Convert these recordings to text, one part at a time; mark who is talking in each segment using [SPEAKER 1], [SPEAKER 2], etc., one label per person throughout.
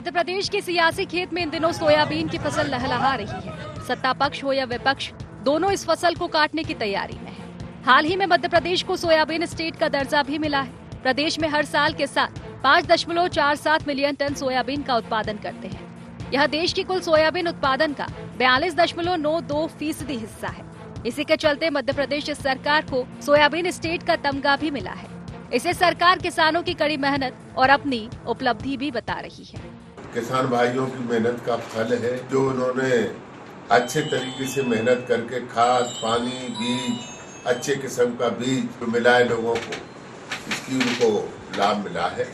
[SPEAKER 1] मध्य प्रदेश के सियासी खेत में इन दिनों सोयाबीन की फसल लहलहा रही है। सत्ता पक्ष हो या विपक्ष, दोनों इस फसल को काटने की तैयारी में है। हाल ही में मध्य प्रदेश को सोयाबीन स्टेट का दर्जा भी मिला है। प्रदेश में हर साल के साथ 5.47 मिलियन टन सोयाबीन का उत्पादन करते हैं। यह देश की कुल सोयाबीन उत्पादन का 42.92% हिस्सा है। इसी के चलते मध्य प्रदेश सरकार को सोयाबीन स्टेट का तमगा भी मिला है। इसे सरकार किसानों की कड़ी मेहनत और अपनी उपलब्धि भी बता रही है।
[SPEAKER 2] किसान भाइयों की मेहनत का फल है, जो उन्होंने अच्छे तरीके से मेहनत करके खाद, पानी, बीज, अच्छे किस्म का बीज मिलाए लोगों को, इसकी उनको लाभ मिला है।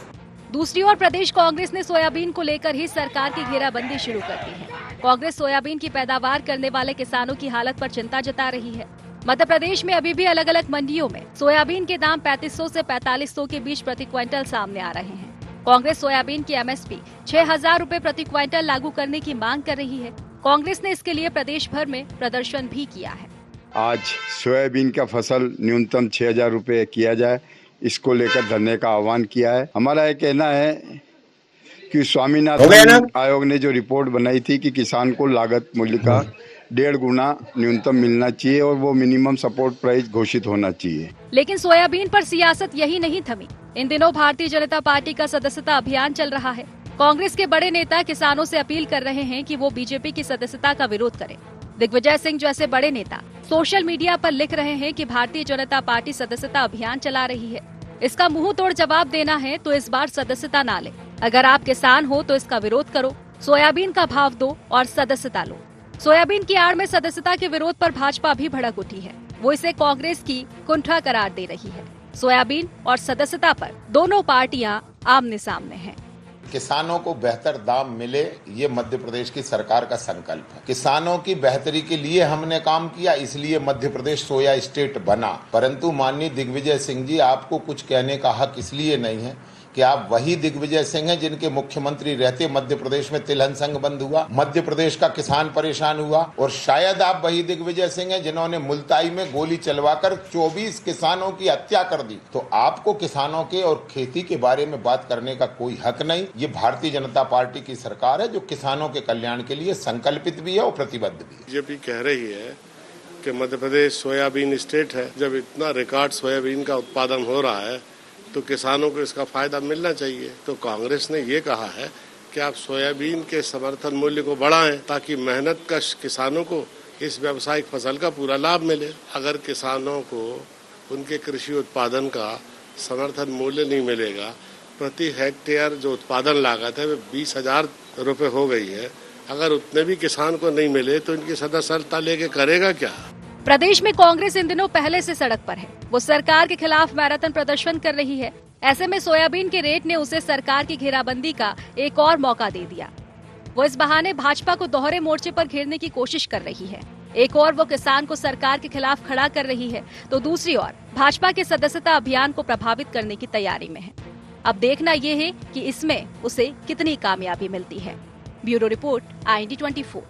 [SPEAKER 1] दूसरी ओर प्रदेश कांग्रेस ने सोयाबीन को लेकर ही सरकार की घेराबंदी शुरू कर दी है। कांग्रेस सोयाबीन की पैदावार करने वाले किसानों की हालत पर चिंता जता रही है। मध्य प्रदेश में अभी भी अलग अलग मंडियों में सोयाबीन के दाम 3500 से 4500 के बीच प्रति क्विंटल सामने आ रहे हैं। कांग्रेस सोयाबीन की एमएसपी 6000 रुपए प्रति क्विंटल लागू करने की मांग कर रही है। कांग्रेस ने इसके लिए प्रदेश भर में प्रदर्शन भी किया है।
[SPEAKER 3] आज सोयाबीन का फसल न्यूनतम 6000 रुपए किया जाए, इसको लेकर धरने का आह्वान किया है। हमारा ये कहना है कि स्वामीनाथन आयोग ने जो रिपोर्ट बनाई थी कि किसान को लागत मूल्य का 1.5 गुना न्यूनतम मिलना चाहिए और वो मिनिमम सपोर्ट प्राइस घोषित होना चाहिए।
[SPEAKER 1] लेकिन सोयाबीन पर सियासत यही नहीं थमी। इन दिनों भारतीय जनता पार्टी का सदस्यता अभियान चल रहा है। कांग्रेस के बड़े नेता किसानों से अपील कर रहे हैं कि वो बीजेपी की सदस्यता का विरोध करें। दिग्विजय सिंह जैसे बड़े नेता सोशल मीडिया पर लिख रहे हैं कि भारतीय जनता पार्टी सदस्यता अभियान चला रही है। इसका मुंह तोड़ जवाब देना है तो इस बार सदस्यता ना ले। अगर आप किसान हो तो इसका विरोध करो, सोयाबीन का भाव दो और सदस्यता लो। सोयाबीन की आड़ में सदस्यता के विरोध पर भाजपा भी भड़क उठी है। वो इसे कांग्रेस की कुंठा करार दे रही है। सोयाबीन और सदस्यता पर दोनों पार्टियां आमने सामने हैं।
[SPEAKER 4] किसानों को बेहतर दाम मिले, ये मध्य प्रदेश की सरकार का संकल्प है। किसानों की बेहतरी के लिए हमने काम किया, इसलिए मध्य प्रदेश सोया स्टेट बना। परंतु माननीय दिग्विजय सिंह जी, आपको कुछ कहने का हक इसलिए नहीं है कि आप वही दिग्विजय सिंह हैं जिनके मुख्यमंत्री रहते मध्य प्रदेश में तिलहन संघ बंद हुआ, मध्य प्रदेश का किसान परेशान हुआ। और शायद आप वही दिग्विजय सिंह हैं जिन्होंने मुल्ताई में गोली चलवाकर 24 किसानों की हत्या कर दी। तो आपको किसानों के और खेती के बारे में बात करने का कोई हक नहीं। ये भारतीय जनता पार्टी की सरकार है जो किसानों के कल्याण के लिए संकल्पित भी है और प्रतिबद्ध भी है।
[SPEAKER 5] बीजेपी कह रही है कि मध्य प्रदेश सोयाबीन स्टेट है। जब इतना रिकॉर्ड सोयाबीन का उत्पादन हो रहा है तो किसानों को इसका फायदा मिलना चाहिए। तो कांग्रेस ने ये कहा है कि आप सोयाबीन के समर्थन मूल्य को बढ़ाएं ताकि मेहनत कश किसानों को इस व्यावसायिक फसल का पूरा लाभ मिले। अगर किसानों को उनके कृषि उत्पादन का समर्थन मूल्य नहीं मिलेगा, प्रति हेक्टेयर जो उत्पादन लागत है वो 20,000 रुपये हो गई है। अगर उतने भी किसान को नहीं मिले तो इनकी सदस्यता लेके करेगा क्या?
[SPEAKER 1] प्रदेश में कांग्रेस इन दिनों पहले से सड़क पर है। वो सरकार के खिलाफ मैराथन प्रदर्शन कर रही है। ऐसे में सोयाबीन के रेट ने उसे सरकार की घेराबंदी का एक और मौका दे दिया। वो इस बहाने भाजपा को दोहरे मोर्चे पर घेरने की कोशिश कर रही है। एक और वो किसान को सरकार के खिलाफ खड़ा कर रही है तो दूसरी ओर भाजपा के सदस्यता अभियान को प्रभावित करने की तैयारी में है। अब देखना ये है कि इसमें उसे कितनी कामयाबी मिलती है। Bureau report, IND 24।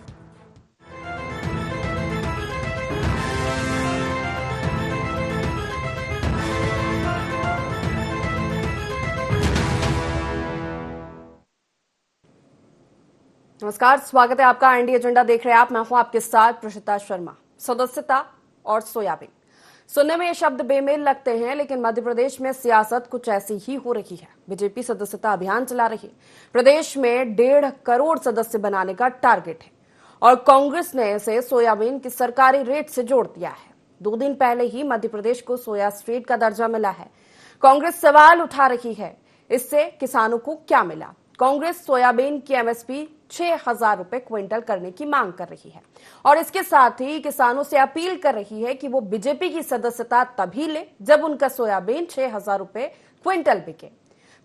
[SPEAKER 6] नमस्कार, स्वागत है आपका IND एजेंडा देख रहे हैं आप। मैं हूं आपके साथ प्रशिता शर्मा। सदस्यता और सोयाबीन, सुनने में ये शब्द बेमेल लगते हैं, लेकिन मध्य प्रदेश में सियासत कुछ ऐसी ही हो रही है। बीजेपी सदस्यता अभियान चला रही है। प्रदेश में 1.5 करोड़ सदस्य बनाने का टारगेट है और कांग्रेस ने इसे सोयाबीन की सरकारी रेट से जोड़ दिया है। 2 दिन पहले ही मध्य प्रदेश को सोया स्टेट का दर्जा मिला है। कांग्रेस सवाल उठा रही है, इससे किसानों को क्या मिला? कांग्रेस सोयाबीन की एमएसपी 6000 रुपए क्विंटल करने की मांग कर रही है और इसके साथ ही किसानों से अपील कर रही है कि वो बीजेपी की सदस्यता तभी ले जब उनका सोयाबीन 6000 रुपए क्विंटल बिके।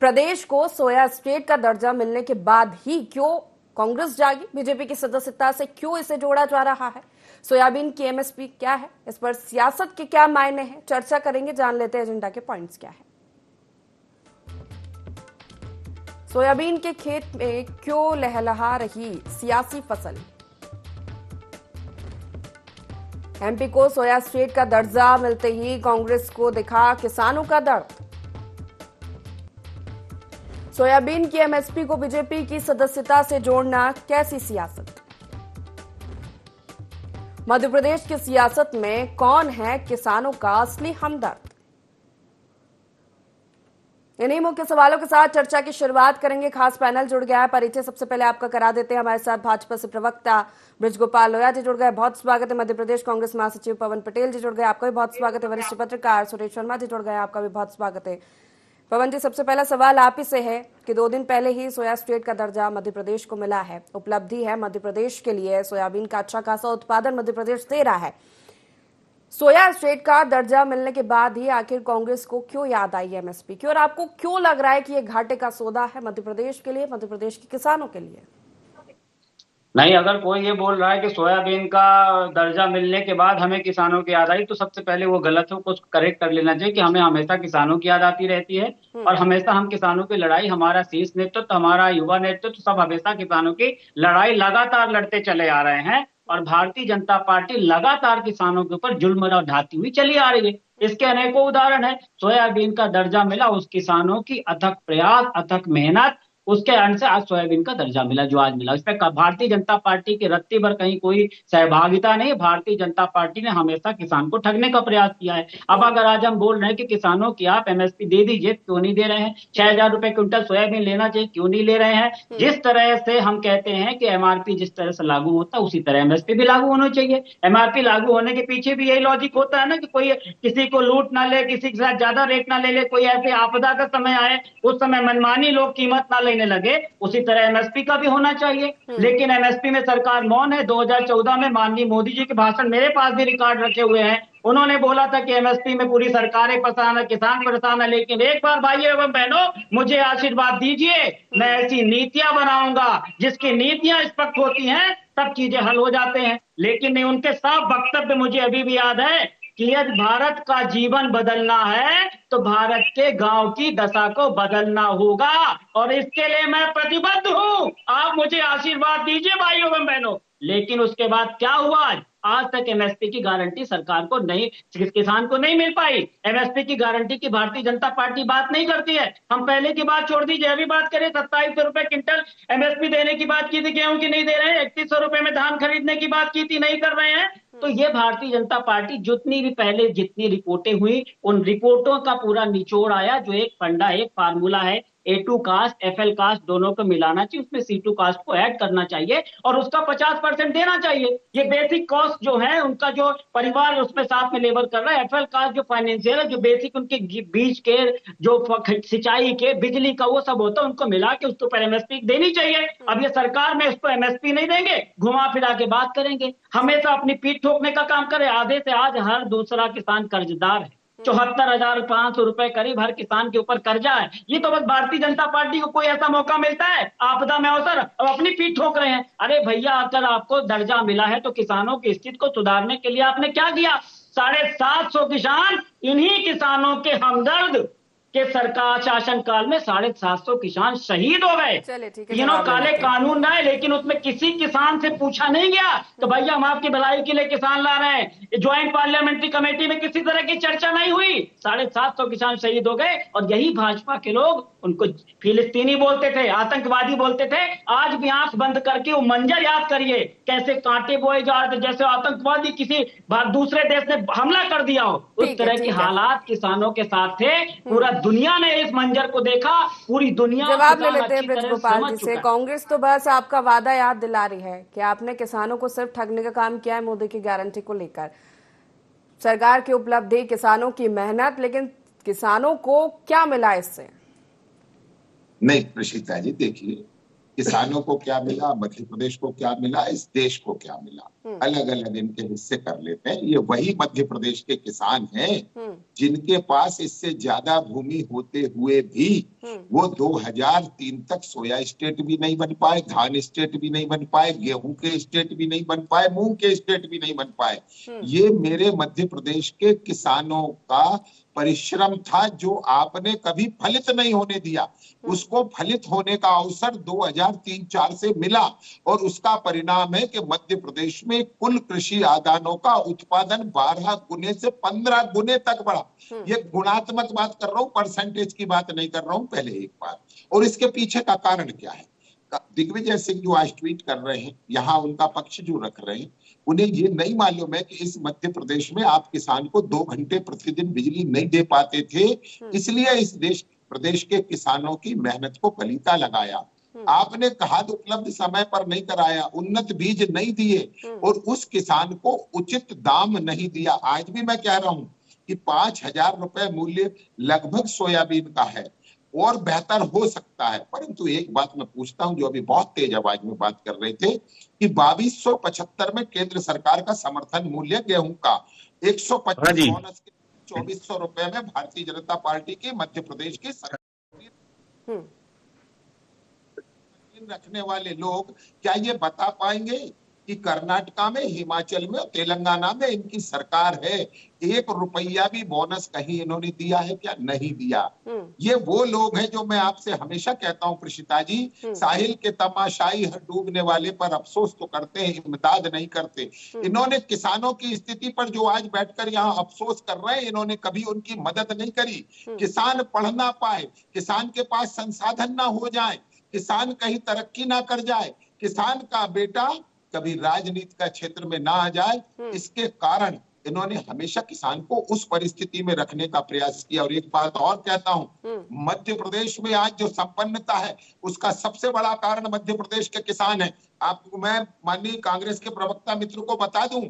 [SPEAKER 6] प्रदेश को सोया स्टेट का दर्जा मिलने के बाद ही क्यों कांग्रेस जागी? बीजेपी की सदस्यता से क्यों इसे जोड़ा जा रहा है? सोयाबीन की एमएसपी क्या है? इस पर सियासत के क्या मायने हैं? चर्चा करेंगे, जान लेते हैं एजेंडा के पॉइंट्स क्या है। सोयाबीन के खेत में क्यों लहलहा रही सियासी फसल? एमपी को सोया स्टेट का दर्जा मिलते ही कांग्रेस को दिखा किसानों का दर्द। सोयाबीन की एमएसपी को बीजेपी की सदस्यता से जोड़ना कैसी सियासत? मध्य प्रदेश की सियासत में कौन है किसानों का असली हमदर्द? इन्हीं मुख्य सवालों के साथ चर्चा की शुरुआत करेंगे। खास पैनल जुड़ गया है, परिचय सबसे पहले आपका करा देते हैं। हमारे साथ भाजपा से प्रवक्ता बृजगोपाल लोया जी जुड़ गए, बहुत स्वागत है। मध्य प्रदेश कांग्रेस महासचिव पवन पटेल जी जुड़ गए, आपका भी बहुत स्वागत है। वरिष्ठ पत्रकार सुरेश शर्मा जी जुड़ गए, आपका भी बहुत स्वागत है। पवन जी, सबसे पहला सवाल आप ही से है कि 2 दिन पहले ही सोया स्टेट का दर्जा मध्य प्रदेश को मिला है, उपलब्धि है मध्य प्रदेश के लिए। सोयाबीन का अच्छा खासा उत्पादन मध्य प्रदेश दे रहा है। सोया स्टेट का दर्जा मिलने के बाद ही आखिर कांग्रेस को क्यों याद आई एमएसपी की, और आपको क्यों लग रहा है कि ये घाटे का सौदा है मध्य प्रदेश के लिए, मध्य प्रदेश के किसानों के लिए?
[SPEAKER 7] नहीं, अगर कोई ये बोल रहा है कि सोयाबीन का दर्जा मिलने के बाद हमें किसानों की याद आई, तो सबसे पहले वो गलत है। कुछ करेक्ट कर लेना चाहिए कि हमें हमेशा किसानों की याद आती रहती है और हमेशा हम किसानों की लड़ाई, हमारा शीर्ष नेतृत्व, हमारा युवा नेतृत्व, सब हमेशा किसानों की लड़ाई लगातार लड़ते चले आ रहे हैं। और भारतीय जनता पार्टी लगातार किसानों के ऊपर जुल्म ढाती हुई चली आ रही है। इसके अनेकों उदाहरण है। सोयाबीन का दर्जा मिला, उस किसानों की अथक प्रयास, अथक मेहनत, उसके अंत से आज सोयाबीन का दर्जा मिला जो आज मिला। इसमें भारतीय जनता पार्टी की रत्ती भर कहीं कोई सहभागिता नहीं। भारतीय जनता पार्टी ने हमेशा किसान को ठगने का प्रयास किया है। अब अगर आज हम बोल रहे हैं कि किसानों की आप एमएसपी दे दीजिए, क्यों नहीं दे रहे हैं? 6,000 रुपए क्विंटल सोयाबीन लेना चाहिए, क्यों नहीं ले रहे हैं? जिस तरह से हम कहते हैं कि एमआरपी जिस तरह से लागू होता है, उसी तरह एमएसपी भी लागू होना चाहिए। एमआरपी लागू होने के पीछे भी यही लॉजिक होता है ना कि कोई किसी को लूट ना ले, किसी के साथ ज्यादा रेट ना ले ले, कोई ऐसे आपदा का समय आए उस समय मनमानी लोग कीमत ना लेने लगे। उसी तरह एमएसपी का भी होना चाहिए। लेकिन एमएसपी में सरकार मौन है। 2014 में माननीय मोदी जी के भाषण मेरे पास भी रिकॉर्ड रखे हुए हैं। उन्होंने बोला था कि एमएसपी में पूरी सरकारें परेशान है, किसान परेशान है, लेकिन एक बार भाइयों एवं बहनों मुझे आशीर्वाद दीजिए, मैं ऐसी नीतियां बनाऊंगा जिसकी नीतियां स्पष्ट होती हैं, सब चीजें हल हो जाते हैं। लेकिन नहीं, उनके साफ वक्तव्य मुझे अभी भी याद है कि यदि भारत का जीवन बदलना है तो भारत के गांव की दशा को बदलना होगा, और इसके लिए मैं प्रतिबद्ध हूं। आप मुझे आशीर्वाद दीजिए भाइयों एवं बहनों। लेकिन उसके बाद क्या हुआ? आज तक एमएसपी की गारंटी सरकार को नहीं, किसान को नहीं मिल पाई। एमएसपी की गारंटी की भारतीय जनता पार्टी बात नहीं करती है। हम पहले की बात छोड़ दीजिए, अभी बात करें 2700 रुपए क्विंटल एमएसपी देने की बात की थी, गेहूं की नहीं दे रहे हैं। 3100 रुपए में धान खरीदने की बात की थी, नहीं कर रहे हैं। तो ये भारतीय जनता पार्टी जितनी भी पहले जितनी रिपोर्टें हुई, उन रिपोर्टों का पूरा निचोड़ आया, जो एक फंडा, एक फार्मूला है, A2 कास्ट, FL कास्ट दोनों को मिलाना चाहिए, उसमें C2 कास्ट को ऐड करना चाहिए और उसका 50% देना चाहिए। ये बेसिक कॉस्ट जो है, उनका जो परिवार उसमें साथ में लेबर कर रहा है, FL कास्ट जो फाइनेंशियल है, जो बेसिक उनके बीज के, जो सिंचाई के, बिजली का, वो सब होता है, उनको मिला के उसके ऊपर एमएसपी देनी चाहिए। अब ये सरकार में इसको एमएसपी नहीं देंगे, घुमा फिरा के बात करेंगे, हमेशा अपनी पीठ ठोकने का काम करे। आधे से आज हर दूसरा किसान कर्जदार है। 74,500 रुपए करीब हर किसान के ऊपर कर्जा है। ये तो बस भारतीय जनता पार्टी को कोई ऐसा मौका मिलता है आपदा में अवसर, अब अपनी पीठ ठोक रहे हैं। अरे भैया, अगर आपको दर्जा मिला है तो किसानों की स्थिति को सुधारने के लिए आपने क्या किया? 750 किसान, इन्हीं किसानों के हमदर्द के सरकार शासनकाल में 750 किसान शहीद हो गए। तीनों काले कानून आए, लेकिन उसमें किसी किसान से पूछा नहीं गया तो भैया हम आपकी भलाई के लिए किसान ला रहे हैं। ज्वाइंट पार्लियामेंट्री कमेटी में किसी तरह की चर्चा नहीं हुई, 750 किसान शहीद हो गए। और यही भाजपा के लोग उनको फिलिस्तीनी बोलते थे, आतंकवादी बोलते थे। आज भी आंख बंद करके वो मंजर याद करिए, कैसे कांटे बोए जा रहे थे, जैसे आतंकवादी किसी दूसरे देश ने हमला कर दिया हो। उस तरह के हालात किसानों के साथ थे। पूरा दुनिया ने इस मंजर को देखा, पूरी दुनिया।
[SPEAKER 6] जवाब ले लेते हैं बृजगोपाल जी से। कांग्रेस तो बस आपका वादा याद दिला रही है कि आपने किसानों को सिर्फ ठगने का काम किया है मोदी की गारंटी को लेकर। सरकार की उपलब्धि, किसानों की मेहनत, लेकिन किसानों को क्या मिला इससे?
[SPEAKER 4] नहीं प्रशिता जी, देखिए, किसानों को क्या मिला, मध्य प्रदेश को क्या मिला, इस देश को क्या मिला, अलग अलग इनके हिस्से कर लेते हैं। ये वही मध्य प्रदेश के किसान हैं जिनके पास इससे ज्यादा भूमि होते हुए भी वो 2003 तक सोया स्टेट भी नहीं बन पाए, धान स्टेट भी नहीं बन पाए, गेहूं के स्टेट भी नहीं बन पाए, मूंग के स्टेट भी नहीं बन पाए। ये मेरे मध्य प्रदेश के किसानों का परिश्रम था, जो आपने कभी फलित नहीं होने दिया। उसको फलित होने का अवसर 2003-4 से मिला, और उसका परिणाम है कि मध्य प्रदेश में कुल कृषि आदानों का उत्पादन 12 गुने से 15 गुने तक बढ़ा।
[SPEAKER 8] ये गुणात्मक बात कर रहा हूं, परसेंटेज की बात नहीं कर रहा हूं। पहले एक बात, और इसके पीछे का कारण क्या है। दिग्विजय सिंह जो आज ट्वीट कर रहे हैं, यहाँ उनका पक्ष जो रख रहे हैं, उन्हें ये नहीं मालूम है कि इस मध्य प्रदेश में आप किसान को 2 घंटे प्रतिदिन बिजली नहीं दे पाते थे, इसलिए इस प्रदेश के किसानों की मेहनत को पलीता लगाया। आपने खाद उपलब्ध समय पर नहीं कराया, उन्नत बीज नहीं दिए और उस किसान को उचित दाम नहीं दिया। आज भी मैं कह रहा हूं कि 5,000 रुपए मूल्य लगभग सोयाबीन का है और बेहतर हो सकता है। परंतु एक बात मैं पूछता हूं, जो अभी बहुत तेज आवाज में बात कर रहे थे कि 2275 में केंद्र सरकार का समर्थन मूल्य गेहूं का 125 बोनस के 2400 रुपए में भारतीय जनता पार्टी की मध्य प्रदेश की सरकार रखने वाले लोग क्या ये बता पाएंगे कि कर्नाटका में, हिमाचल में, तेलंगाना में इनकी सरकार है, 1 रुपया भी बोनस कहीं इन्होंने दिया है क्या? नहीं दिया। ये वो लोग हैं जो मैं आपसे हमेशा कहता हूं प्रीशिता जी, साहिल के तमाशाई हर डूबने वाले पर अफसोस तो करते हैं, इमदाद नहीं करते। इन्होंने किसानों की स्थिति पर जो आज बैठकर यहाँ अफसोस कर रहे हैं, इन्होंने कभी उनकी मदद नहीं करी। किसान पढ़ ना पाए, किसान के पास संसाधन ना हो जाए, किसान कहीं तरक्की ना कर जाए, किसान का बेटा कभी राजनीति का क्षेत्र में ना आ जाए, इसके कारण इन्होंने हमेशा किसान को उस परिस्थिति में रखने का प्रयास किया। और एक बात और कहता हूं, मध्य प्रदेश में आज जो संपन्नता है उसका सबसे बड़ा कारण मध्य प्रदेश के किसान है। आपको मैं माननीय कांग्रेस के प्रवक्ता मित्र को बता दूं,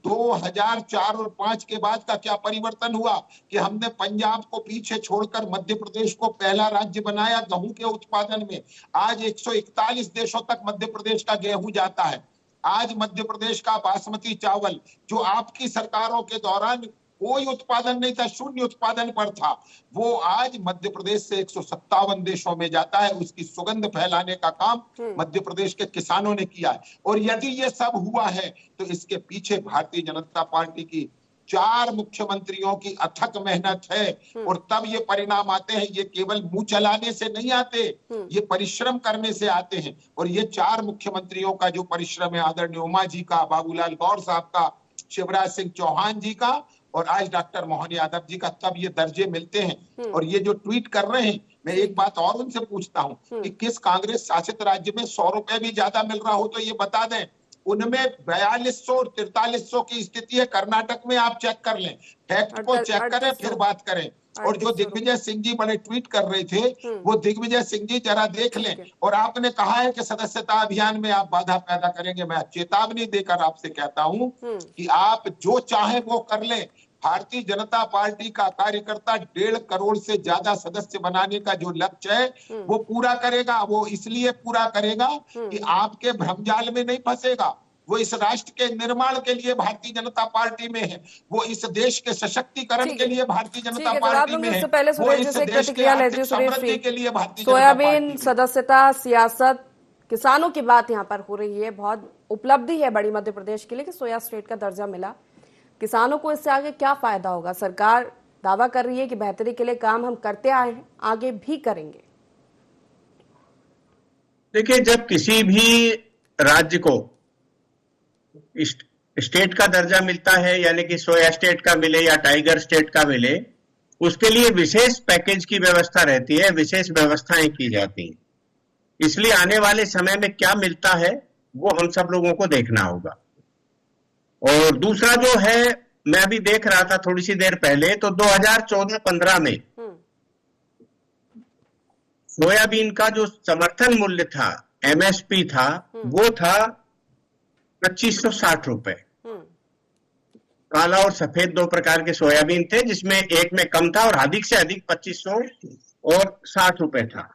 [SPEAKER 8] 2004 और 5 के बाद का क्या परिवर्तन हुआ कि हमने पंजाब को पीछे छोड़कर मध्य प्रदेश को पहला राज्य बनाया गेहूं के उत्पादन में। आज 141 देशों तक मध्य प्रदेश का गेहूं जाता है। आज मध्य प्रदेश का बासमती चावल जो आपकी सरकारों के दौरान कोई उत्पादन नहीं था, शून्य उत्पादन पर था, वो आज मध्य प्रदेश से 157 देशों में जाता है। उसकी सुगंध फैलाने का काम मध्य प्रदेश के किसानों ने किया है। और यदि ये सब हुआ है तो इसके पीछे भारतीय जनता पार्टी की 4 मुख्यमंत्रियों की अथक मेहनत है और तब ये परिणाम आते हैं। ये केवल मुंह चलाने से नहीं आते, ये परिश्रम करने से आते हैं। और ये 4 मुख्यमंत्रियों का जो परिश्रम है, आदरणीय उमा जी का, बाबूलाल गौर साहब का, शिवराज सिंह चौहान जी का और आज डॉक्टर मोहन यादव जी का, तब ये दर्जे मिलते हैं। और ये जो ट्वीट कर रहे हैं, मैं एक बात और उनसे पूछता हूं कि किस कांग्रेस शासित राज्य में 100 रुपए भी ज्यादा मिल रहा हो तो ये बता दें। उनमें 4200 और 4300 की स्थिति है। कर्नाटक में आप चेक कर लें, फैक्ट को चेक करें, फिर बात करें। और जो दिग्विजय सिंह जी बड़े ट्वीट कर रहे थे, वो दिग्विजय सिंह जी जरा देख लें। और आपने कहा है कि सदस्यता अभियान में आप बाधा पैदा करेंगे। मैं चेतावनी देकर आपसे कहता हूं कि आप जो चाहे वो कर लें। भारतीय जनता पार्टी का कार्यकर्ता 1.5 करोड़ से ज्यादा सदस्य बनाने का जो लक्ष्य है वो पूरा करेगा। वो इसलिए पूरा करेगा कि आपके भ्रमजाल में नहीं फंसेगा। वो इस राष्ट्र के निर्माण के लिए भारतीय जनता पार्टी में है, वो इस देश के सशक्तिकरण के लिए भारतीय जनता पार्टी में है, वो इस देश के आर्थिक समृद्धि के लिए भारतीय जनता पार्टी।
[SPEAKER 6] सोयाबीन, सदस्यता, सियासत, किसानों की बात यहाँ पर हो रही है। बहुत उपलब्धि है बड़ी मध्य प्रदेश के लिए कि सोया स्टेट का दर्जा मिला। किसानों को इससे आगे क्या फायदा होगा? सरकार दावा कर रही है कि बेहतरी के लिए काम हम करते आए हैं, आगे भी करेंगे।
[SPEAKER 9] देखिए, जब किसी भी राज्य को स्टेट का दर्जा मिलता है, यानी कि सोया स्टेट का मिले या टाइगर स्टेट का मिले, उसके लिए विशेष पैकेज की व्यवस्था रहती है, विशेष व्यवस्थाएं की जाती हैं। इसलिए आने वाले समय में क्या मिलता है वो हम सब लोगों को देखना होगा। और दूसरा जो है, मैं अभी देख रहा था थोड़ी सी देर पहले, तो 2014-15 में सोयाबीन का जो समर्थन मूल्य था, MSP था, वो था 2560 रुपए। काला और सफेद 2 प्रकार के सोयाबीन थे, जिसमें एक में कम था और अधिक से अधिक 2560 रुपए था।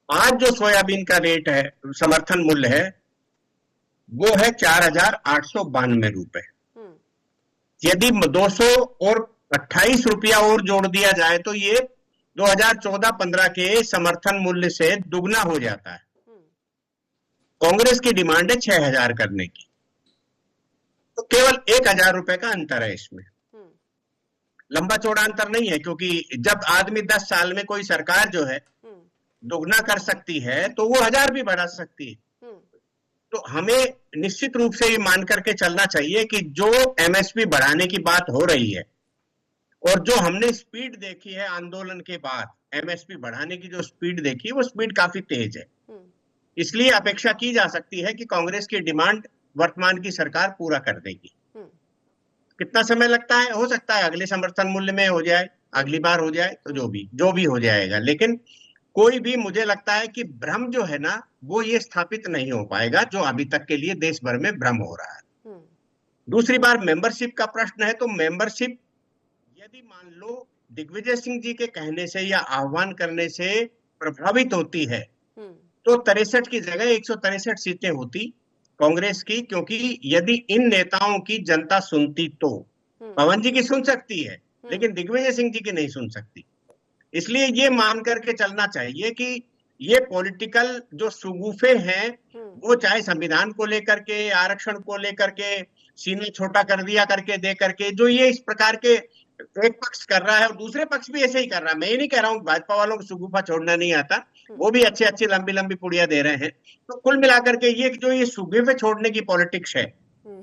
[SPEAKER 9] आज जो सोयाबीन का रेट है, समर्थन मूल्य है, वो है 4892 रुपए। यदि 200 और 28 रुपया और जोड़ दिया जाए तो ये 2014-15 के समर्थन मूल्य से दुगना हो जाता है। कांग्रेस की डिमांड है 6000 करने की, तो केवल 1000 रुपए का अंतर है इसमें। लंबा चौड़ा अंतर नहीं है, क्योंकि जब आदमी 10 साल में कोई सरकार जो है दुगना कर सकती है तो वो 1000 भी बढ़ा सकती है। तो हमें निश्चित रूप से ये मान करके चलना चाहिए कि जो MSP बढ़ाने की बात हो रही है, और जो हमने स्पीड देखी है आंदोलन के बाद, एमएसपी बढ़ाने की जो स्पीड देखी, वो स्पीड काफी तेज है। इसलिए अपेक्षा की जा सकती है कि कांग्रेस की डिमांड वर्तमान की सरकार पूरा कर देगी। कितना समय लगता है, हो सकता है अगले समर्थन मूल्य में हो जाए, अगली बार हो जाए, तो जो भी हो जाएगा। लेकिन कोई भी, मुझे लगता है कि भ्रम जो है ना, वो ये स्थापित नहीं हो पाएगा जो अभी तक के लिए देश भर में भ्रम हो रहा है। दूसरी बार मेंबरशिप का प्रश्न है, तो मेंबरशिप यदि मान लो दिग्विजय सिंह जी के कहने से या आह्वान करने से प्रभावित होती है, तो 63 की जगह 163 सीटें होती कांग्रेस की, क्योंकि यदि इन नेताओं की जनता सुनती तो पवन जी की सुन सकती है, लेकिन दिग्विजय सिंह जी की नहीं सुन सकती। इसलिए ये मान करके चलना चाहिए कि ये पॉलिटिकल जो सुगुफे हैं, वो चाहे संविधान को लेकर के, आरक्षण को लेकर के, सीने छोटा कर दिया करके दे करके, जो ये इस प्रकार के एक पक्ष कर रहा है और दूसरे पक्ष भी ऐसे ही कर रहा है। मैं ये नहीं कह रहा हूँ भाजपा वालों को सुगुफा छोड़ना नहीं आता, वो भी अच्छी अच्छी लंबी लंबी पुड़िया दे रहे हैं। तो कुल मिलाकर के ये जो ये सुगुफे छोड़ने की पॉलिटिक्स है,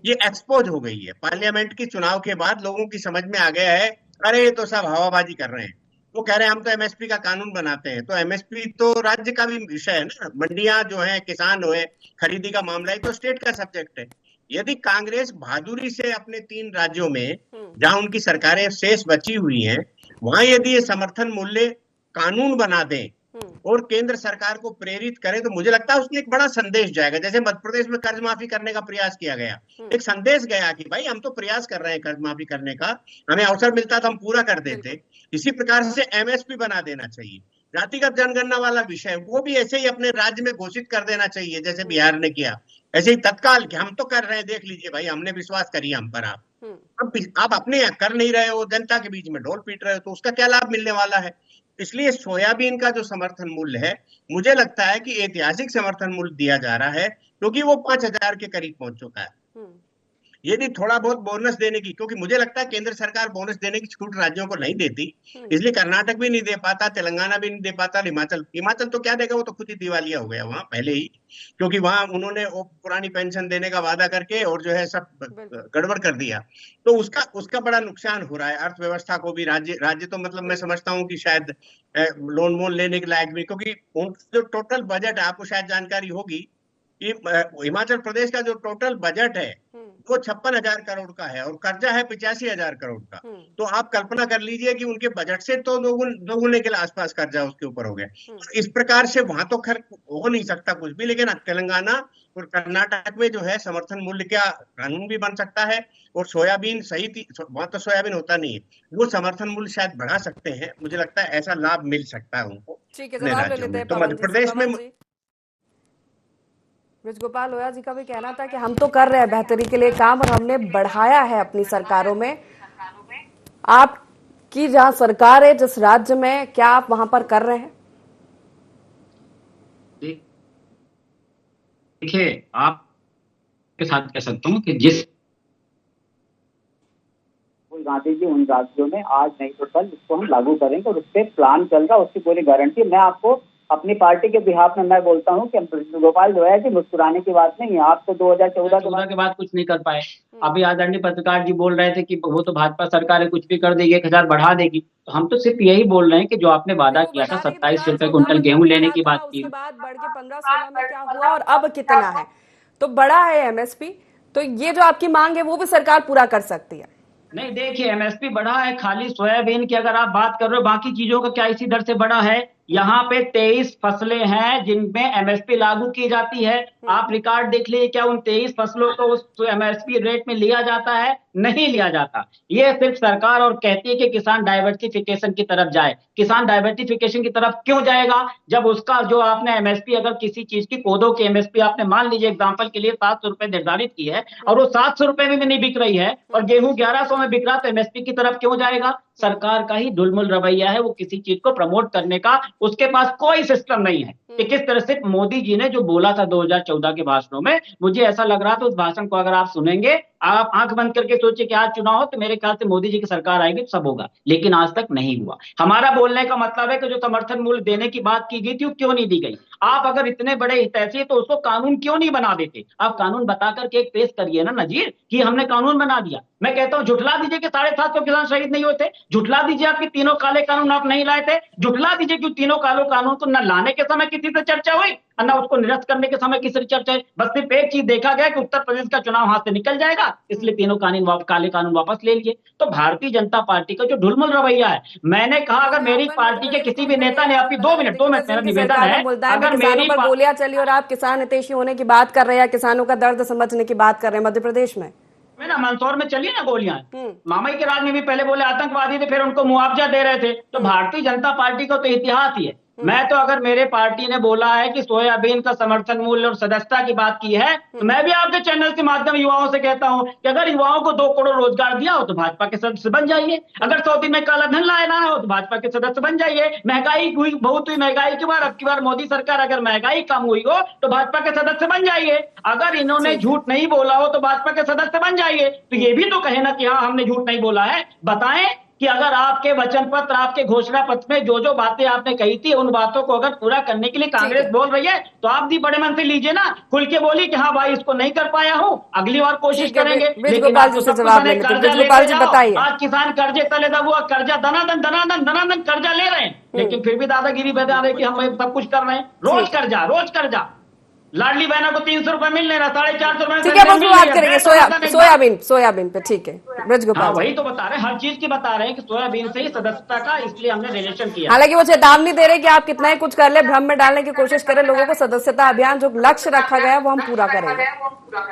[SPEAKER 9] ये एक्सपोज हो गई है। पार्लियामेंट की चुनाव के बाद लोगों की समझ में आ गया है, अरे ये तो सब हवाबाजी कर रहे हैं। वो कह रहे हैं हम तो एमएसपी का कानून बनाते हैं, तो एमएसपी तो राज्य का भी विषय है ना, मंडियां जो है, किसान हुए, खरीदी का मामला है, तो स्टेट का सब्जेक्ट है। यदि कांग्रेस बहादुरी से अपने 3 राज्यों में जहां उनकी सरकारें शेष बची हुई हैं, वहां यदि ये समर्थन मूल्य कानून बना दे और केंद्र सरकार को प्रेरित करे, तो मुझे लगता है उसमें एक बड़ा संदेश जाएगा। जैसे मध्य प्रदेश में कर्ज माफी करने का प्रयास किया गया, एक संदेश गया कि भाई हम तो प्रयास कर रहे हैं कर्ज माफी करने का, हमें अवसर मिलता तो हम पूरा कर देते। इसी प्रकार से एमएसपी बना देना चाहिए। जातिगत जनगणना वाला विषय, वो भी ऐसे ही अपने राज्य में घोषित कर देना चाहिए, जैसे बिहार ने किया, ऐसे ही तत्काल कि हम तो कर रहे हैं, देख लीजिए भाई, हमने विश्वास करिए हम पर। आप अपने कर नहीं रहे हो, जनता के बीच में ढोल पीट रहे हो, तो उसका क्या लाभ मिलने वाला है। इसलिए सोयाबीन का जो समर्थन मूल्य है, मुझे लगता है कि ऐतिहासिक समर्थन मूल्य दिया जा रहा है, क्योंकि वो 5000 के करीब पहुंच चुका है। यदि थोड़ा बहुत बोनस देने की, क्योंकि मुझे लगता है केंद्र सरकार बोनस देने की छूट राज्यों को नहीं देती, इसलिए कर्नाटक भी नहीं दे पाता, तेलंगाना भी नहीं दे पाता, हिमाचल तो क्या देगा, वो तो खुद ही दिवालिया हो गया वहां पहले ही, क्योंकि वहां उन्होंने वो पुरानी पेंशन देने का वादा करके और जो है सब गड़बड़ कर दिया। तो उसका बड़ा नुकसान हो रहा है अर्थव्यवस्था को भी। राज्य तो मतलब मैं समझता हूँ कि शायद लोन वोन लेने के लायक भी, क्योंकि जो टोटल बजट है, आपको शायद जानकारी होगी कि हिमाचल प्रदेश का जो टोटल बजट है वो 56,000 करोड़ का है और कर्जा है 85,000 करोड़ का। तो आप कल्पना कर लीजिए कि उनके बजट से तो दोगुने के आसपास कर्जा उसके ऊपर हो गया। तो इस प्रकार से वहां तो खैर हो नहीं सकता कुछ भी, लेकिन तेलंगाना और कर्नाटक में जो है समर्थन मूल्य का कानून भी बन सकता है। और सोयाबीन सही थी, वहां तो सोयाबीन होता नहीं है, वो समर्थन मूल्य शायद बढ़ा सकते हैं। मुझे लगता है ऐसा लाभ मिल सकता है उनको। तो मध्य प्रदेश में
[SPEAKER 6] ब्रजगोपाल लोया जी का भी कहना था कि हम तो कर रहे हैं बेहतरी के लिए काम और हमने बढ़ाया है अपनी सरकारों में। आपकी जहां सरकार है, जिस राज्य में, क्या आप वहां पर कर रहे हैं?
[SPEAKER 7] देखिए, आपके साथ कह सकता हूँ कि जिस
[SPEAKER 10] गांधी जी उन राज्यों में आज नहीं तो कल इसको हम लागू करेंगे और उस पर प्लान चल रहा है, उसकी पूरी गारंटी। मैं आपको अपनी पार्टी के बिहाफ में मैं बोलता हूं कि गोपाल जो है कि मुस्कुराने की बात नहीं है। आप तो 2014
[SPEAKER 7] के बाद कुछ नहीं कर पाए। अभी आदरणीय पत्रकार जी बोल रहे थे कि वो तो भाजपा सरकार है, कुछ भी कर देगी, 1000 बढ़ा देगी। तो हम तो सिर्फ यही बोल रहे हैं कि जो आपने वादा किया था 27 रुपए क्विंटल गेहूं लेने की बात की,
[SPEAKER 6] बाद बढ़ के 15-16 में क्या हुआ और अब कितना है, तो बड़ा है एमएसपी। तो ये जो आपकी मांग है वो भी सरकार पूरा कर सकती है।
[SPEAKER 7] नहीं, देखिए, एमएसपी बढ़ा है, खाली सोयाबीन की अगर आप बात कर रहे हो, बाकी चीजों का क्या इसी दर से बढ़ा है? यहाँ पे 23 फसलें हैं जिनमें एमएसपी लागू की जाती है। आप रिकॉर्ड देख लीजिए, क्या उन 23 फसलों को उस एमएसपी रेट में लिया जाता है? नहीं लिया जाता। ये सिर्फ सरकार और कहती है कि किसान डाइवर्सिफिकेशन की तरफ जाए। किसान डाइवर्सिफिकेशन की तरफ क्यों जाएगा जब उसका जो आपने एमएसपी, अगर किसी चीज की कोदो की एमएसपी आपने मान लीजिए एग्जाम्पल के लिए 700 रुपए निर्धारित की है और वो 700 रुपए में भी नहीं बिक रही है और गेहूं 1100 में बिक रहा, तो एमएसपी की तरफ क्यों जाएगा? सरकार का ही ढुलमुल रवैया है, वो किसी चीज को प्रमोट करने का उसके पास कोई सिस्टम नहीं है कि किस तरह से मोदी जी ने जो बोला था 2014 के भाषणों में, मुझे ऐसा लग रहा था उस भाषण को अगर आप सुनेंगे, आप आंख बंद करके सोचिए कि आज चुनाव हो तो मेरे ख्याल से मोदी जी की सरकार आएगी तो सब होगा, लेकिन आज तक नहीं हुआ। हमारा बोलने का मतलब है कि जो समर्थन मूल्य देने की बात की गई थी वो क्यों नहीं दी गई? आप अगर इतने बड़े हितैषी है तो उसको कानून क्यों नहीं बना देते? आप कानून बता करके एक पेश करिए ना नजीर कि हमने कानून बना दिया। मैं कहता हूं झुठला दीजिए कि 750 किसान शहीद नहीं हुए थे, झुठला दीजिए आपके तीनों काले कानून आप नहीं लाए थे, झुठला दीजिए कि तीनों काले कानून को न लाने के समय किसी से चर्चा हुई और न उसको निरस्त करने के समय किसी से चर्चा हुई। बस सिर्फ एक चीज देखा गया कि उत्तर प्रदेश का चुनाव हाथ से निकल जाएगा, इसलिए तीनों काले कानून वापस ले लिए। तो भारतीय जनता पार्टी का जो ढुलमुल रवैया है, मैंने कहा अगर मेरी पार्टी के किसी भी नेता ने आपकी 2 मिनट मेरा निवेदन है, अगर मेरी
[SPEAKER 6] पर गोलियां चली और आप किसान हितैषी होने की बात कर रहे हैं, किसानों का दर्द समझने की बात कर रहे हैं मध्य प्रदेश में
[SPEAKER 7] ना मंदसौर में चली ना गोलियां, मामई के राज में भी पहले बोले आतंकवादी थे, फिर उनको मुआवजा दे रहे थे। तो भारतीय जनता पार्टी का तो इतिहास ही है। मैं तो अगर मेरे पार्टी ने बोला है कि सोयाबीन का समर्थन मूल्य और सदस्यता की बात की है, तो मैं भी आपके चैनल के माध्यम युवाओं से कहता हूं कि अगर युवाओं को 2 करोड़ रोजगार दिया हो तो भाजपा के सदस्य बन जाइए। अगर 100 दिन में काला धन लाना हो तो भाजपा के सदस्य बन जाइए। महंगाई हुई, बहुत हुई महंगाई की बार, अब की बार मोदी सरकार अगर महंगाई कम हुई हो तो भाजपा के सदस्य बन जाइए। अगर इन्होंने झूठ नहीं बोला हो तो भाजपा के सदस्य बन जाइए। तो ये भी तो कहे ना कि हाँ हमने झूठ नहीं बोला है। बताएं कि अगर आपके वचन पत्र, आपके घोषणा पत्र में जो जो बातें आपने कही थी, उन बातों को अगर पूरा करने के लिए कांग्रेस बोल रही है तो आप भी बड़े मन से लीजिए ना, खुल के बोलिए कि हाँ भाई इसको नहीं कर पाया हूँ, अगली बार कोशिश करेंगे। लेकिन आज किसान कर्जे तले दबा, कर्जा दनादन कर्जा ले रहे हैं, लेकिन फिर भी दादागिरी बता रहे कि हम सब कुछ कर रहे हैं। रोज कर्जा लाडली बहना को 300 रुपए मिल रहा, 450
[SPEAKER 6] ठीक है, हम बात करेंगे सोयाबीन पे। ठीक है ब्रजगोपाल,
[SPEAKER 7] वही तो बता रहे हैं, हर चीज की बता रहे हैं कि सोयाबीन से ही सदस्यता का, इसलिए हमने रिलेशन किया।
[SPEAKER 6] हालांकि वो चेतावनी दे रहे कि आप कितना ही कुछ कर ले, भ्रम में डालने की कोशिश करें लोगों को, सदस्यता अभियान जो लक्ष्य रखा गया है वो हम पूरा करेंगे।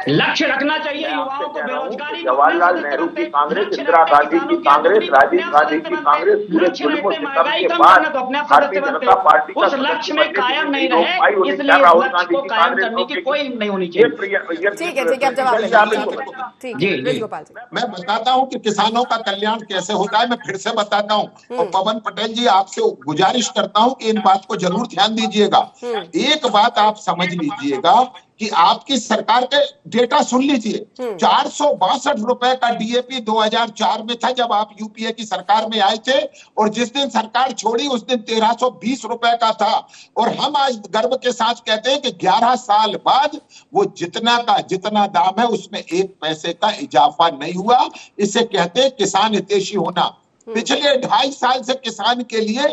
[SPEAKER 7] लक्ष्य रखना चाहिए युवाओं को, बेरोजगारी।
[SPEAKER 11] जवाहरलाल नेहरू की कांग्रेस, इंदिरा गांधी की कांग्रेस, राजीव गांधी की कांग्रेस, पूरे जुल्म सितम के बाद भारतीय जनता पार्टी का
[SPEAKER 7] उस लक्ष्य में कायम नहीं रहे, इसलिए
[SPEAKER 11] राहुल गांधी को कायम
[SPEAKER 7] करने की कोई नहीं होनी चाहिए।
[SPEAKER 6] ठीक है, अब जवाब
[SPEAKER 8] मैं बताता हूं कि किसानों का कल्याण कैसे होता है। मैं फिर से बताता हूं, और पवन पटेल जी आपसे गुजारिश करता हूं कि इन बात को जरूर ध्यान दीजिएगा। एक बात आप समझ लीजिएगा कि आपकी सरकार के डेटा सुन लीजिए, 462 रुपए का डीएपी 2004 में था जब आप यूपीए की सरकार में आए थे, और जिस दिन सरकार छोड़ी उस दिन 1320 रुपए का था। और हम आज गर्व के साथ कहते हैं कि 11 साल बाद वो जितना का जितना दाम है उसमें 1 पैसे का इजाफा नहीं हुआ। इसे कहते हैं किसान हितैषी होना। पिछले 2.5 साल से किसान के लिए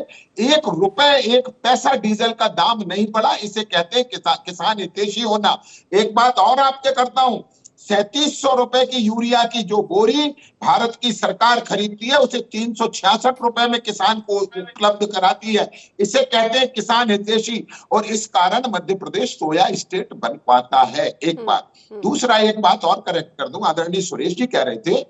[SPEAKER 8] 1 रुपए 1 पैसा डीजल का दाम नहीं बढ़ा। इसे कहते हैं किसान हितैषी होना। एक बात और आपके करता हूं, 3700 रुपए की यूरिया की जो बोरी भारत की सरकार खरीदती है उसे 366 रुपए में किसान को उपलब्ध कराती है। इसे कहते हैं किसान हितैषी, और इस कारण मध्य प्रदेश सोया स्टेट बन पाता है। एक बात, दूसरा एक बात और करेक्ट कर दूं, आदरणीय सुरेश जी कह रहे थे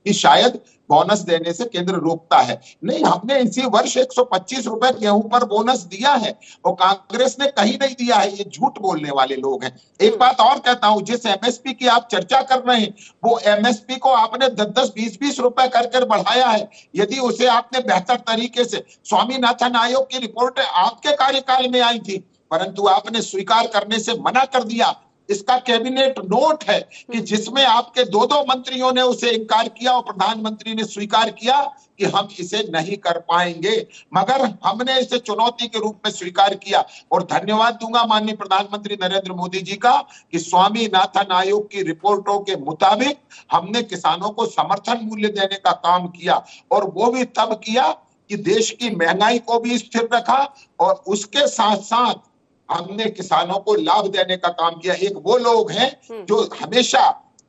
[SPEAKER 8] कि शायद बोनस देने से केंद्र रोकता है। नहीं, हमने इसी वर्ष 125 रुपए गेहूं पर बोनस दिया है और कांग्रेस ने कहीं नहीं दिया है। ये झूठ बोलने वाले लोग हैं। एक बात और कहता हूं, जिस एमएसपी की आप चर्चा कर रहे हैं वो एमएसपी को आपने 10-10, 20-20 रुपए कर बढ़ाया है। यदि उसे आपने बेहतर तरीके से, स्वामीनाथन आयोग की रिपोर्ट आपके कार्यकाल में आई थी परंतु आपने स्वीकार करने से मना कर दिया। इसका कैबिनेट नोट है कि जिसमें आपके 2 मंत्रियों ने उसे इनकार किया और प्रधानमंत्री ने स्वीकार किया कि हम इसे नहीं कर पाएंगे, मगर हमने इसे चुनौती के रूप में स्वीकार किया। और धन्यवाद दूंगा माननीय प्रधानमंत्री नरेंद्र मोदी जी का कि स्वामीनाथन आयोग की रिपोर्टों के मुताबिक हमने किसानों को समर्थन मूल्य देने का काम किया, और वो भी तब किया कि देश की महंगाई को भी स्थिर रखा और उसके साथ साथ हमने किसानों को लाभ देने का काम किया। एक वो लोग हैं जो हमेशा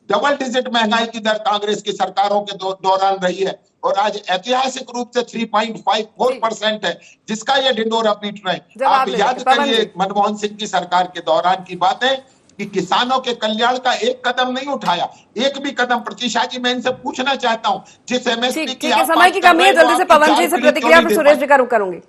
[SPEAKER 8] डबल डिजिट महंगाई की दर कांग्रेस की सरकारों के दौरान रही है, और आज ऐतिहासिक रूप से 3.54% है, जिसका ये ढिंढोरा पीट रहे हैं। आप याद करिए मनमोहन सिंह की सरकार के दौरान की बातें कि किसानों के कल्याण का एक कदम नहीं उठाया, एक भी कदम। प्रतीशा जी, मैं इनसे पूछना चाहता हूँ, जिस एमएसपी की
[SPEAKER 6] समय की कमी है, जल्दी से पवन जी से प्रतिक्रिया, सुरेश जी का रुख करूंगी।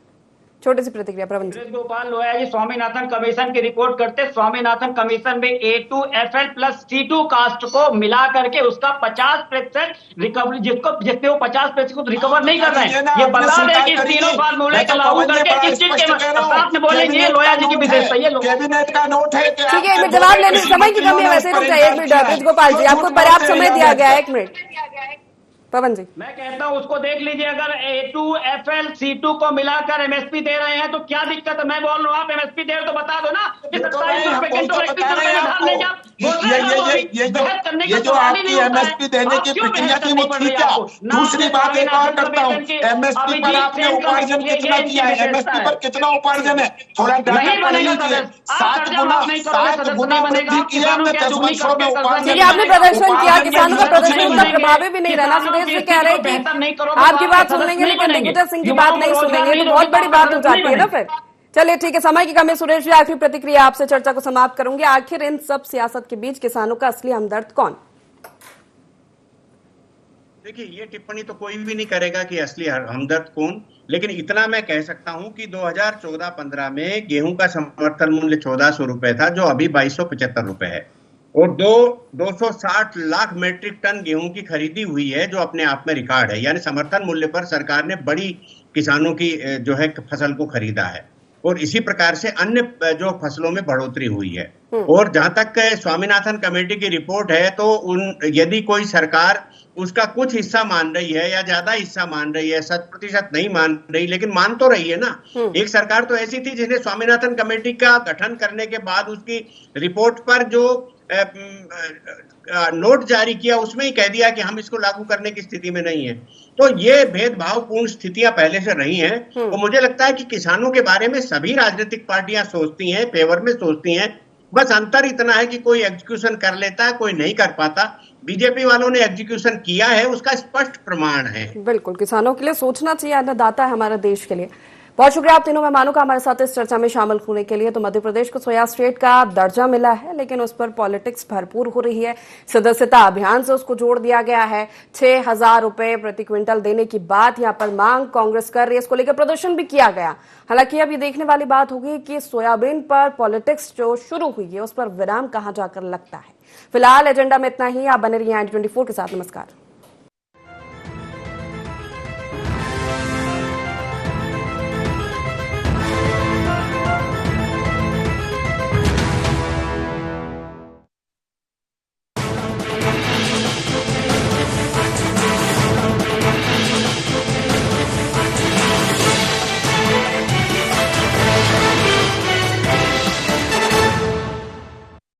[SPEAKER 6] छोटी सी प्रतिक्रिया प्रवीण जी।
[SPEAKER 7] गोपाल लोया जी स्वामीनाथन कमीशन की रिपोर्ट करते, स्वामीनाथन कमीशन में A2FL प्लस C2 कास्ट को मिला करके उसका 50% रिकवरी, जिसपे वो 50% रिकवर नहीं कर रहे हैं, ये बता दें कि तीनों फार्मूले को लागू करके किस चीज के साथ में बोलेंगे। लोया जी की विशेषता ये
[SPEAKER 8] कैबिनेट का नोट है।
[SPEAKER 6] ठीक है, एक मिनट जवाब लेने समय की कमी है, वैसे रुक जाइए 1 मिनट। ब्रिज गोपाल जी आपको पर्याप्त समय दिया गया है, 1 मिनट। पवन जी
[SPEAKER 7] मैं कहता हूं उसको देख लीजिए, अगर A2FL C2 को मिलाकर MSP दे रहे हैं तो क्या दिक्कत है? मैं बोल रहा हूँ आप MSP दे रहे तो बता दो ना कि 27 रुपए क्विंटल 31 रुपए में धान लेके आप
[SPEAKER 8] ये जो आपकी MSP देने की प्रक्रिया थी वो ठीक है। दूसरी बात एक और करता हूँ, MSP पर आपने उपार्जन कितना किया है? MSP पर कितना उपार्जन है? थोड़ा डाटा पढ़ लीजिए। 7 गुना वृद्धि की है हमने 10 वर्षों में उपार्जन।
[SPEAKER 6] आपने प्रदर्शन किया, किसानों का प्रदर्शन उतना प्रभावी भी नहीं रहना। सुरेश जी कह रहे हैं कि आपकी बात सुन लेंगे लेकिन दिग्विजय सिंह की बात नहीं सुनेंगे, तो बहुत बड़ी बात हो जाती है ना फिर। चलिए ठीक है, समय की कमी। सुरेश जी आखिरी प्रतिक्रिया आपसे चर्चा को समाप्त करूंगी। आखिर इन सब सियासत के बीच किसानों का असली हमदर्द कौन?
[SPEAKER 9] देखिए, ये टिप्पणी तो कोई भी नहीं करेगा कि असली हमदर्द कौन, लेकिन इतना मैं कह सकता हूं कि 2014-15 में गेहूं का समर्थन मूल्य 1400 रुपए था, जो अभी 2275 रुपए है, और 260 लाख मीट्रिक टन गेहूं की खरीदी हुई है, जो अपने आप में रिकॉर्ड है। यानी समर्थन मूल्य पर सरकार ने बड़ी किसानों की जो है फसल को खरीदा है, और इसी प्रकार से अन्य जो फसलों में बढ़ोतरी हुई है। और जहां तक स्वामीनाथन कमेटी की रिपोर्ट है, तो यदि कोई सरकार उसका कुछ हिस्सा मान रही है या ज्यादा हिस्सा मान रही है, 100% नहीं मान रही, लेकिन मान तो रही है ना। एक सरकार तो ऐसी थी जिसने स्वामीनाथन कमेटी का गठन करने के बाद उसकी रिपोर्ट पर जो नोट जारी किया, उसमें ही कह दिया कि हम इसको लागू करने की स्थिति में नहीं है। तो ये भेदभावपूर्ण स्थितियां पहले से रही हैं। तो मुझे लगता है कि किसानों के बारे में सभी राजनीतिक पार्टियां सोचती हैं, फेवर में सोचती हैं। बस अंतर इतना है कि कोई एग्जीक्यूशन कर लेता है, कोई नहीं कर पाता। बीजेपी वालों ने एग्जीक्यूशन किया है, उसका स्पष्ट प्रमाण है।
[SPEAKER 6] बिल्कुल, किसानों के लिए सोचना चाहिए, अन्नदाता है हमारे देश के लिए। बहुत शुक्रिया आप तीनों मेहमानों का हमारे साथ इस चर्चा में शामिल होने के लिए। तो मध्य प्रदेश को सोया स्टेट का दर्जा मिला है, लेकिन उस पर पॉलिटिक्स भरपूर हो रही है। सदस्यता अभियान से उसको जोड़ दिया गया है। 6000 रुपए प्रति क्विंटल देने की बात यहाँ पर मांग कांग्रेस कर रही है, इसको लेकर प्रदर्शन भी किया गया। हालांकि अब ये देखने वाली बात होगी कि सोयाबीन पर पॉलिटिक्स जो शुरू हुई है उस पर विराम कहां जाकर लगता है। फिलहाल एजेंडा में इतना ही। आप बने रहिए IND24 के साथ। नमस्कार।